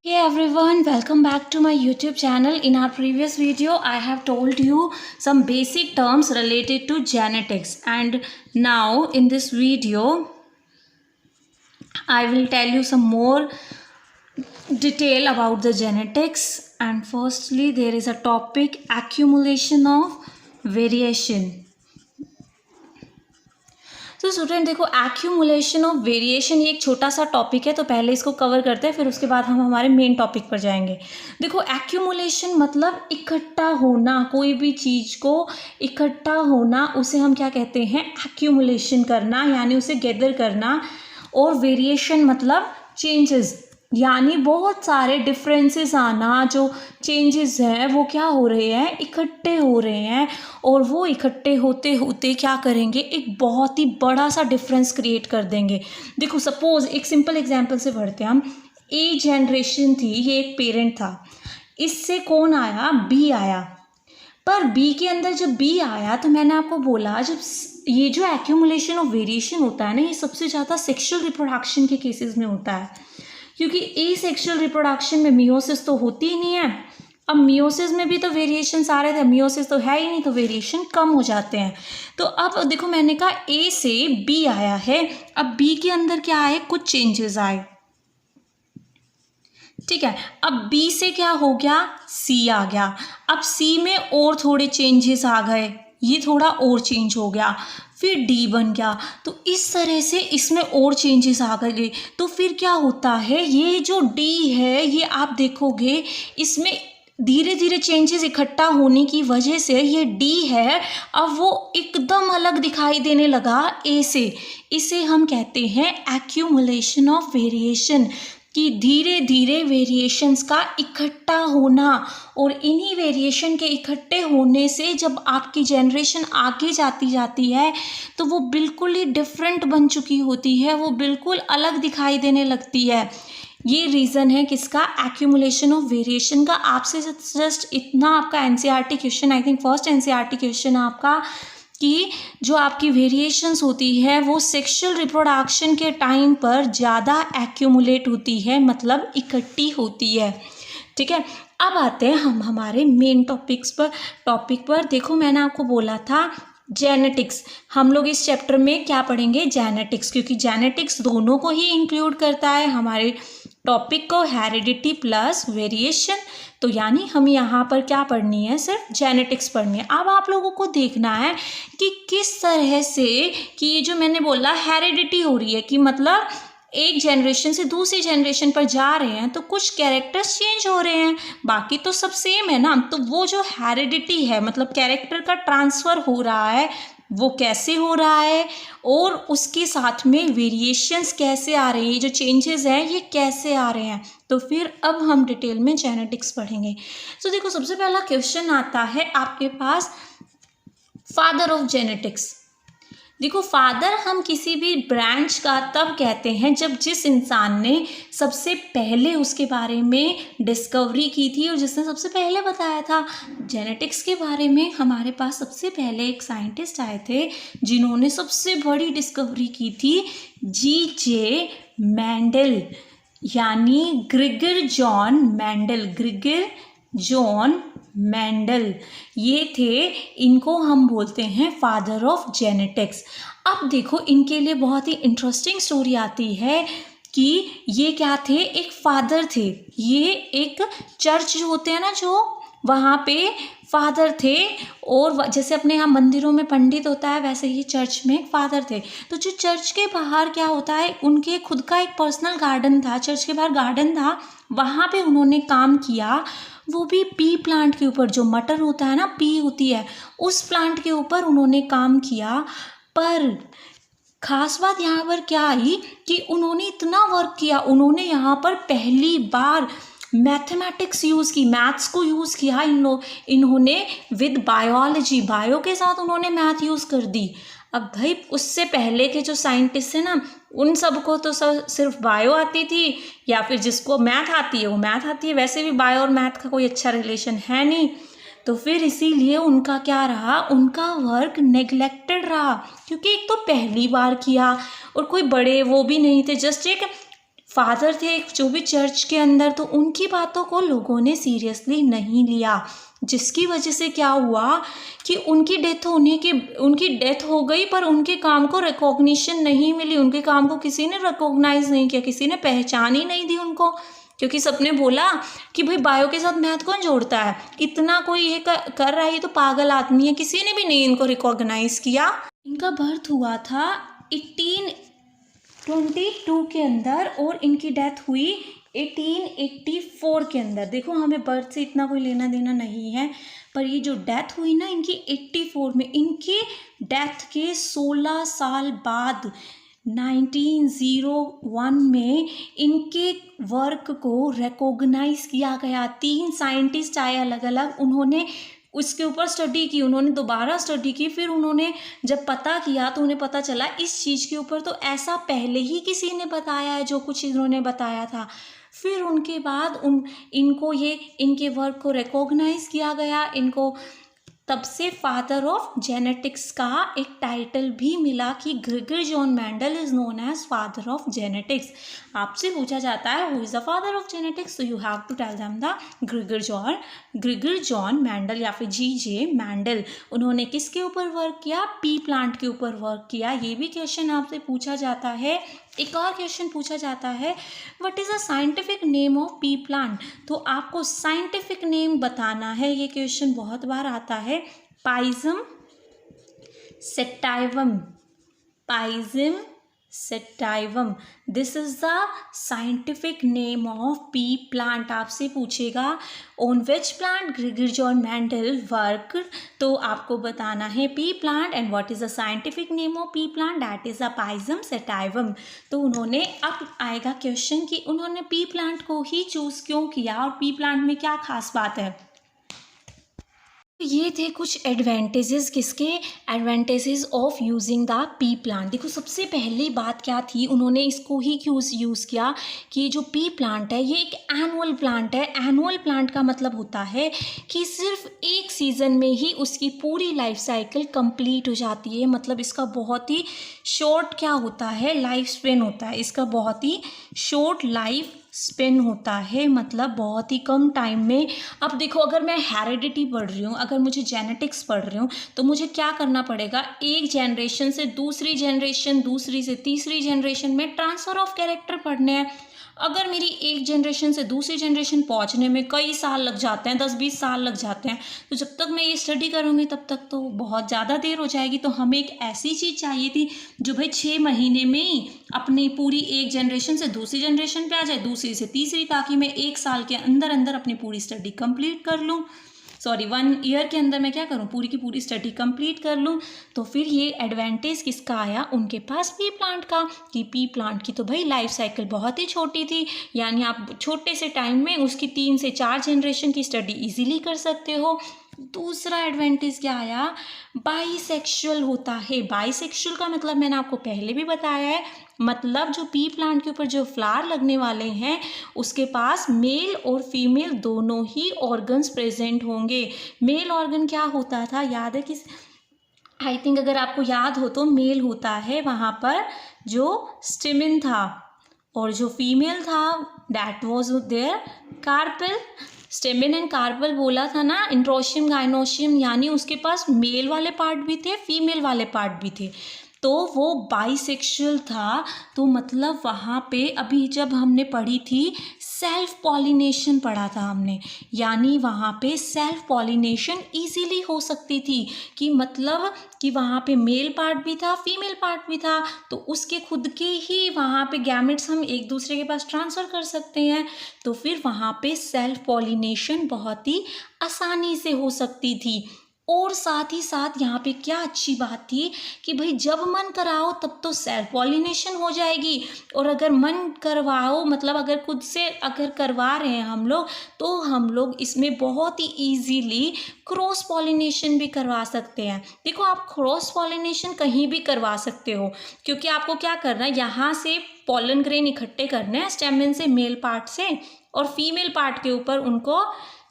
Hey everyone, welcome back to my YouTube channel. In our previous video, I have told you some basic terms related to genetics, and now in this video, I will tell you some more detail about the genetics. And firstly, there is a topic accumulation of variation. तो student देखो, accumulation of variation ये एक छोटा सा topic है, तो पहले इसको कवर करते हैं, फिर उसके बाद हम हमारे मेन टॉपिक पर जाएंगे। देखो, एक्यूमुलेशन मतलब इकट्ठा होना, कोई भी चीज़ को इकट्ठा होना, उसे हम क्या कहते हैं? एक्यूमुलेशन करना, यानी उसे गैदर करना। और वेरिएशन मतलब चेंजेस, यानी बहुत सारे डिफरेंसेस आना, जो चेंजेस हैं वो क्या हो रहे हैं? इकट्ठे हो रहे हैं, और वो इकट्ठे होते होते क्या करेंगे? एक बहुत ही बड़ा सा डिफरेंस क्रिएट कर देंगे। देखो, सपोज एक सिंपल एग्जांपल से पढ़ते हैं हम। ए जनरेशन थी, ये एक पेरेंट था, इससे कौन आया? बी आया। पर बी के अंदर जब बी आया, तो मैंने आपको बोला, जब ये जो एक्यूमुलेशन ऑफ वेरिएशन होता है ना, ये सबसे ज़्यादा सेक्शुअल रिप्रोडक्शन के केसेस में होता है, क्योंकि एसेक्सुअल रिप्रोडक्शन में मियोसिस तो होती ही नहीं है। अब मियोसिस में भी तो वेरिएशन आ रहे थे, मियोसिस तो है ही नहीं, तो वेरिएशन कम हो जाते हैं। तो अब देखो, मैंने कहा ए से बी आया है, अब बी के अंदर क्या आए? कुछ चेंजेस आए, ठीक है। अब बी से क्या हो गया? सी आ गया। अब सी में और थोड़े चेंजेस आ गए, ये थोड़ा और चेंज हो गया, फिर डी बन गया। तो इस तरह से इसमें और चेंजेस आ गए। तो फिर क्या होता है? ये जो डी है, ये आप देखोगे इसमें धीरे धीरे चेंजेस इकट्ठा होने की वजह से ये डी है, अब वो एकदम अलग दिखाई देने लगा ए से। इसे हम कहते हैं एक्यूमुलेशन ऑफ वेरिएशन, कि धीरे धीरे वेरिएशंस का इकट्ठा होना। और इन्हीं वेरिएशन के इकट्ठे होने से जब आपकी जनरेशन आगे जाती है, तो वो बिल्कुल ही डिफरेंट बन चुकी होती है, वो बिल्कुल अलग दिखाई देने लगती है। ये रीज़न है किसका? एक्यूमुलेशन ऑफ वेरिएशन का। आपसे जस्ट इतना आपका NCERT question, I think first NCERT question आपका, कि जो आपकी वेरिएशंस होती है वो सेक्सुअल रिप्रोडक्शन के टाइम पर ज़्यादा एक्यूमुलेट होती है, मतलब इकट्ठी होती है, ठीक है। अब आते हैं हम हमारे मेन टॉपिक पर। देखो, मैंने आपको बोला था जेनेटिक्स, हम लोग इस चैप्टर में क्या पढ़ेंगे? जेनेटिक्स, क्योंकि जेनेटिक्स दोनों को ही इंक्लूड करता है हमारे टॉपिक को, हेरिडिटी प्लस वेरिएशन। तो यानी हम यहाँ पर क्या पढ़नी है? सिर्फ जेनेटिक्स पढ़नी है। अब आप लोगों को देखना है कि किस तरह से, कि ये जो मैंने बोला हेरिडिटी हो रही है, कि मतलब एक जनरेशन से दूसरी जनरेशन पर जा रहे हैं, तो कुछ कैरेक्टर्स चेंज हो रहे हैं, बाकी तो सब सेम है ना। तो वो जो हेरिडिटी है, मतलब कैरेक्टर का ट्रांसफ़र हो रहा है, वो कैसे हो रहा है, और उसके साथ में वेरिएशंस कैसे आ रही है, जो चेंजेस हैं ये कैसे आ रहे हैं। तो फिर अब हम डिटेल में जेनेटिक्स पढ़ेंगे। तो देखो, सबसे पहला क्वेश्चन आता है आपके पास, फादर ऑफ जेनेटिक्स। देखो, फादर हम किसी भी ब्रांच का तब कहते हैं जब जिस इंसान ने सबसे पहले उसके बारे में डिस्कवरी की थी, और जिसने सबसे पहले बताया था जेनेटिक्स के बारे में। हमारे पास सबसे पहले एक साइंटिस्ट आए थे जिन्होंने सबसे बड़ी डिस्कवरी की थी, G.J. मेंडल, यानी ग्रिगर जॉन मेंडल। ग्रिगर जॉन मेंडल ये थे, इनको हम बोलते हैं फादर ऑफ जेनेटिक्स। अब देखो, इनके लिए बहुत ही इंटरेस्टिंग स्टोरी आती है कि ये क्या थे? एक फादर थे। ये एक चर्च जो होते हैं ना, जो वहाँ पे फादर थे, और जैसे अपने यहाँ मंदिरों में पंडित होता है, वैसे ही चर्च में एक फादर थे। तो जो चर्च के बाहर क्या होता है, उनके खुद का एक पर्सनल गार्डन था, चर्च के बाहर गार्डन था, वहाँ पे उन्होंने काम किया। वो भी पी प्लांट के ऊपर, जो मटर होता है ना, पी होती है, उस प्लांट के ऊपर उन्होंने काम किया। पर खास बात यहाँ पर क्या आई कि उन्होंने इतना वर्क किया, उन्होंने यहाँ पर पहली बार मैथमेटिक्स यूज़ की, मैथ्स को यूज़ किया इन्होंने विद बायोलॉजी, बायो के साथ उन्होंने मैथ यूज़ कर दी। अब भाई, उससे पहले के जो साइंटिस्ट हैं ना, उन सबको तो सिर्फ बायो आती थी, या फिर जिसको मैथ आती है वो मैथ आती है। वैसे भी बायो और मैथ का कोई अच्छा रिलेशन है नहीं, तो फिर इसीलिए उनका क्या रहा? उनका वर्क नेग्लेक्टेड रहा, क्योंकि एक तो पहली बार किया, और कोई बड़े वो भी नहीं थे, जस्ट एक फादर थे जो भी चर्च के अंदर, तो उनकी बातों को लोगों ने सीरियसली नहीं लिया, जिसकी वजह से क्या हुआ कि उनकी डेथ हो गई, पर उनके काम को रिकॉग्निशन नहीं मिली, उनके काम को किसी ने रिकॉग्नाइज नहीं किया, किसी ने पहचान ही नहीं दी उनको, क्योंकि सबने बोला कि भाई बायो के साथ मैथ कौन जोड़ता है, इतना कोई ये कर रहा है, ये तो पागल आदमी है, किसी ने भी नहीं इनको रिकॉग्नाइज किया। इनका बर्थ हुआ था 1822 के अंदर और इनकी डेथ हुई 1884 के अंदर। देखो हमें बर्थ से इतना कोई लेना देना नहीं है, पर ये जो डेथ हुई ना इनकी 84 में, इनकी डेथ के 16 साल बाद 1901 में इनके वर्क को रिकॉग्नाइज किया गया। 3 साइंटिस्ट आए अलग अलग, उन्होंने उसके ऊपर स्टडी की, उन्होंने दोबारा स्टडी की, फिर उन्होंने जब पता किया तो उन्हें पता चला इस चीज़ के ऊपर तो ऐसा पहले ही किसी ने बताया है जो कुछ इन्होंने बताया था। फिर उनके बाद इनको ये इनके वर्क को रिकॉग्नाइज किया गया, इनको तब से फादर ऑफ जेनेटिक्स का एक टाइटल भी मिला कि Gregor John Mendel is known as father of genetics. आपसे पूछा जाता है who is the father of genetics, तो you have to tell them the Gregor John Mendel या फिर G.J. मेंडल। उन्होंने किसके ऊपर वर्क किया? पी प्लांट के ऊपर वर्क किया। ये भी क्वेश्चन आपसे पूछा जाता है। एक और क्वेश्चन पूछा जाता है what is the scientific name of pea plant, तो आपको साइंटिफिक नेम बताना है। ये क्वेश्चन बहुत बार आता है। Pisum sativum, pisum sativum, this is the scientific name of pea plant. आपसे पूछेगा on which plant Gregor John Mendel work, तो आपको बताना है pea plant and what is the scientific name of pea plant, that is the pisum sativum. तो उन्होंने, अब आएगा क्वेश्चन कि उन्होंने पी प्लांट को ही चूज क्यों किया और पी प्लांट में क्या खास बात है। ये थे कुछ एडवांटेजेस, किसके advantages of using the P plant. देखो सबसे पहली बात क्या थी, उन्होंने इसको ही क्यों यूज़ किया कि जो पी प्लांट है ये एक एनुअल प्लांट है। एनुअल प्लांट का मतलब होता है कि सिर्फ एक सीज़न में ही उसकी पूरी लाइफ साइकिल कंप्लीट हो जाती है। मतलब इसका बहुत ही शॉर्ट क्या होता है, लाइफ स्पेन होता है, इसका बहुत ही शॉर्ट लाइफ स्पेन होता है, मतलब बहुत ही कम टाइम में। अब देखो अगर मैं हेरिडिटी पढ़ रही हूँ, अगर मुझे जेनेटिक्स पढ़ रही हूँ, तो मुझे क्या करना पड़ेगा, एक जनरेशन से दूसरी जनरेशन, दूसरी से तीसरी जनरेशन में ट्रांसफ़र ऑफ कैरेक्टर पढ़ने हैं। अगर मेरी एक जनरेशन से दूसरी जनरेशन पहुंचने में कई साल लग जाते हैं, 10-20 साल लग जाते हैं, तो जब तक मैं ये स्टडी करूँगी तब तक तो बहुत ज़्यादा देर हो जाएगी। तो हमें एक ऐसी चीज़ चाहिए थी जो भाई 6 महीने में ही अपनी पूरी एक जनरेशन से दूसरी जनरेशन पे आ जाए, दूसरी से तीसरी, ताकि मैं 1 साल के अंदर अंदर अपनी पूरी स्टडी कंप्लीट कर लूँ। 1 ईयर के अंदर मैं क्या करूँ, पूरी की पूरी स्टडी कंप्लीट कर लूँ। तो फिर ये एडवांटेज किसका आया, उनके पास पी प्लांट का, कि पी प्लांट की तो भाई लाइफ साइकिल बहुत ही छोटी थी, यानी आप छोटे से टाइम में उसकी 3 से 4 जनरेशन की स्टडी इजीली कर सकते हो। दूसरा एडवांटेज क्या आया, बाइसेक्सुअल होता है। बाइसेक्सुअल का मतलब मैंने आपको पहले भी बताया है, मतलब जो पी प्लांट के ऊपर जो फ्लावर लगने वाले हैं उसके पास मेल और फीमेल दोनों ही ऑर्गन्स प्रेजेंट होंगे। मेल ऑर्गन क्या होता था, याद है कि आई थिंक अगर आपको याद हो तो मेल होता है वहाँ पर जो स्टिमिन था, और जो फीमेल था that was their carpel. Stamen and carpel बोला था ना, इंट्रोशियम गाइनोशियम, यानी उसके पास मेल वाले पार्ट भी थे, फीमेल वाले पार्ट भी थे, तो वो बाइसेक्सुअल था। तो मतलब वहाँ पे अभी जब हमने पढ़ी थी सेल्फ पॉलिनेशन पढ़ा था हमने, यानी वहाँ पे सेल्फ पॉलिनेशन इजीली हो सकती थी, कि मतलब कि वहाँ पे मेल पार्ट भी था, फीमेल पार्ट भी था, तो उसके खुद के ही वहाँ पे गैमेट्स हम एक दूसरे के पास ट्रांसफ़र कर सकते हैं। तो फिर वहाँ पे सेल्फ पॉलिनेशन बहुत ही आसानी से हो सकती थी। और साथ ही साथ यहाँ पे क्या अच्छी बात थी कि भाई जब मन कराओ तब तो सेल्फ पॉलिनेशन हो जाएगी, और अगर मन करवाओ मतलब अगर खुद से अगर करवा रहे हैं हम लोग, तो हम लोग इसमें बहुत ही इजीली क्रॉस पॉलिनेशन भी करवा सकते हैं। देखो आप क्रॉस पॉलिनेशन कहीं भी करवा सकते हो, क्योंकि आपको क्या करना है, यहाँ से पॉलन ग्रेन इकट्ठे करने हैं स्टेमन से, मेल पार्ट से, और फीमेल पार्ट के ऊपर उनको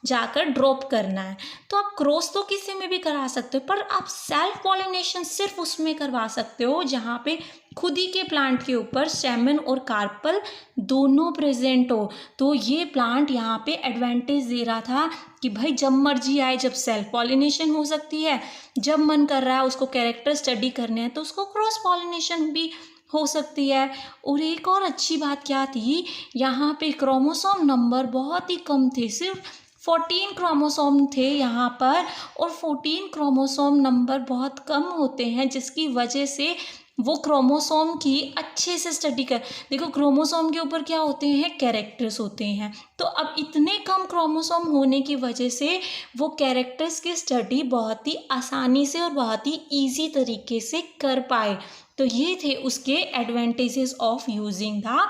जाकर ड्रॉप करना है। तो आप क्रॉस तो किसी में भी करा सकते हो, पर आप सेल्फ पॉलिनेशन सिर्फ उसमें करवा सकते हो जहाँ पे खुद ही के प्लांट के ऊपर स्टेमन और कार्पल दोनों प्रेजेंट हो। तो ये प्लांट यहाँ पे एडवांटेज दे रहा था कि भाई जब मर्जी आए, जब सेल्फ पॉलिनेशन हो सकती है, जब मन कर रहा है उसको कैरेक्टर स्टडी करने हैं तो उसको क्रॉस पॉलिनेशन भी हो सकती है। और एक और अच्छी बात क्या थी, यहाँ पे क्रोमोसोम नंबर बहुत ही कम थे, सिर्फ 14 क्रोमोसोम थे यहाँ पर। और 14 क्रोमोसोम नंबर बहुत कम होते हैं, जिसकी वजह से वो क्रोमोसोम की अच्छे से स्टडी कर, देखो क्रोमोसोम के ऊपर क्या होते हैं, कैरेक्टर्स होते हैं। तो अब इतने कम क्रोमोसोम होने की वजह से वो कैरेक्टर्स की स्टडी बहुत ही आसानी से और बहुत ही ईजी तरीके से कर पाए। तो ये थे उसके advantages of using the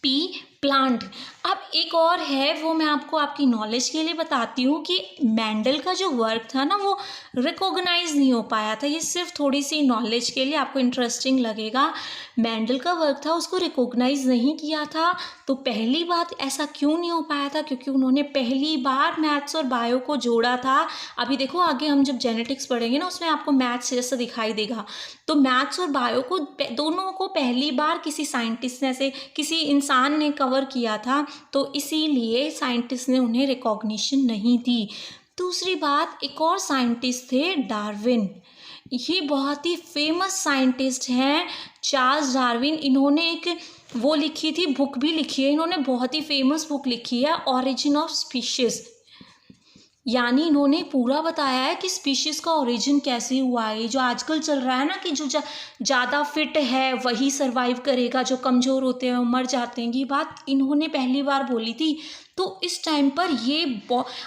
P plant. अब एक और है, वो मैं आपको आपकी नॉलेज के लिए बताती हूँ कि मेंडल का जो वर्क था ना वो रिकॉग्नाइज नहीं हो पाया था। ये सिर्फ थोड़ी सी नॉलेज के लिए, आपको इंटरेस्टिंग लगेगा। मेंडल का वर्क था उसको रिकॉग्नाइज नहीं किया था। तो पहली बात ऐसा क्यों नहीं हो पाया था, क्योंकि उन्होंने पहली बार मैथ्स और बायो को जोड़ा था। अभी देखो आगे हम जब जेनेटिक्स पढ़ेंगे ना उसमें आपको मैथ्स जैसा दिखाई देगा। तो मैथ्स और बायो को दोनों को पहली बार किसी साइंटिस्ट ने, ऐसे किसी इंसान ने कवर किया था, तो इसीलिए साइंटिस्ट ने उन्हें रिकॉग्निशन नहीं दी। दूसरी बात, एक और साइंटिस्ट थे डार्विन। ये बहुत ही फेमस साइंटिस्ट हैं, चार्ल्स डार्विन। इन्होंने एक वो लिखी थी, बुक भी लिखी है इन्होंने, बहुत ही फेमस बुक लिखी है, ऑरिजिन ऑफ स्पीशीज। यानी इन्होंने पूरा बताया है कि स्पीशीज़ का ओरिजिन कैसे हुआ है। जो आजकल चल रहा है ना कि जो ज़्यादा फिट है वही सरवाइव करेगा, जो कमज़ोर होते हैं वो मर जाते हैं, ये बात इन्होंने पहली बार बोली थी। तो इस टाइम पर ये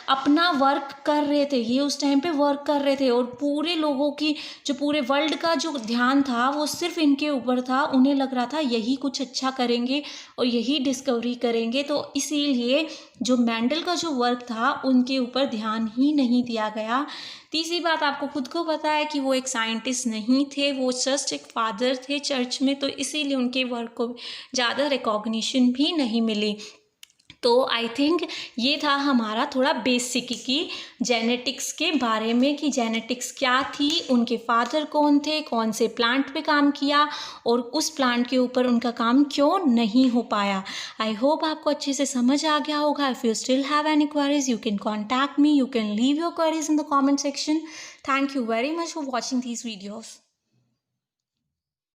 अपना वर्क कर रहे थे, ये उस टाइम पे वर्क कर रहे थे, और पूरे लोगों की, जो पूरे वर्ल्ड का जो ध्यान था वो सिर्फ इनके ऊपर था। उन्हें लग रहा था यही कुछ अच्छा करेंगे और यही डिस्कवरी करेंगे। तो इसीलिए जो मेंडल का जो वर्क था उनके ऊपर ध्यान ही नहीं दिया गया। तीसरी बात, आपको खुद को पता है कि वो एक साइंटिस्ट नहीं थे, वो जस्ट एक फादर थे चर्च में, तो इसीलिए उनके वर्क को ज़्यादा रिकॉग्निशन भी नहीं मिली। तो आई थिंक ये था हमारा थोड़ा बेसिक की जेनेटिक्स के बारे में, कि जेनेटिक्स क्या थी, उनके फादर कौन थे, कौन से प्लांट पे काम किया और उस प्लांट के ऊपर उनका काम क्यों नहीं हो पाया। आई होप आपको अच्छे से समझ आ गया होगा। If you still have any queries you can contact me, you can leave your queries in the comment section. Thank you very much for watching these videos.